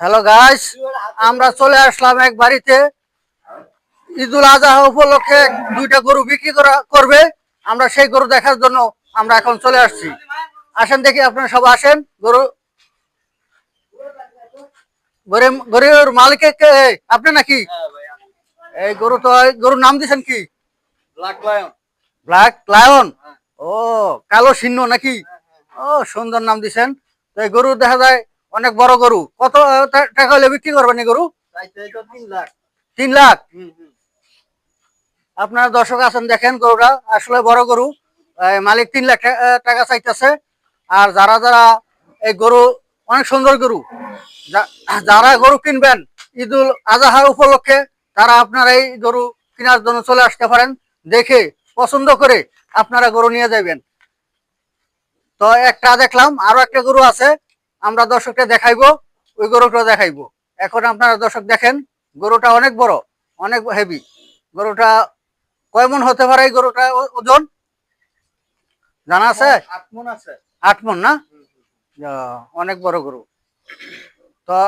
Hello guys, আমরা চলে আসলাম এক বাড়িতে। ঈদুল আজহা উপলক্ষে দুইটা গরু বিক্রি করবে। আমরা সেই গরু দেখার জন্য আমরা এখন চলে আসছি। আসেন দেখি, আপনারা সব আসেন। গরুর মালিক কে? আপনি নাকি? এই গরু তো, গরুর নাম দিয়েছেন কি? Black lion. Black lion. ও, কালো সিংহ নাকি? ও, সুন্দর নাম দিছেন। তো এই গরু দেখা যায় অনেক বড় গরু। কত টাকা হলে বিক্রি করবেন এই গরু? 3 লাখ। 3 লাখ। আপনার দর্শক আছেন, দেখেন গরুটা আসলে বড় গরু। মালিক 3 লাখ টাকা চাইতেছে। আর যারা যারা এই গরু, অনেক সুন্দর গরু, যারা গরু কিনবেন ঈদুল আজহা উপলক্ষে, তারা আপনারা এই গরু কেনার জন্য চলে আসতে পারেন। দেখে পছন্দ করে আপনারা গরু নিয়ে যাবেন। তো একটা দেখলাম, আরো একটা গরু আছে, আমরা দর্শককে দেখাইবো। ওই গরুটা দেখাইবো। এখন আপনারা দর্শক দেখেন, গরুটা অনেক বড়, অনেক হেভি। গরুটা কয় মন হতে পারে? এই গরুটা ওজন জানা আছে? 8 মণ আছে। 8 মন না? অনেক বড় গরু। তো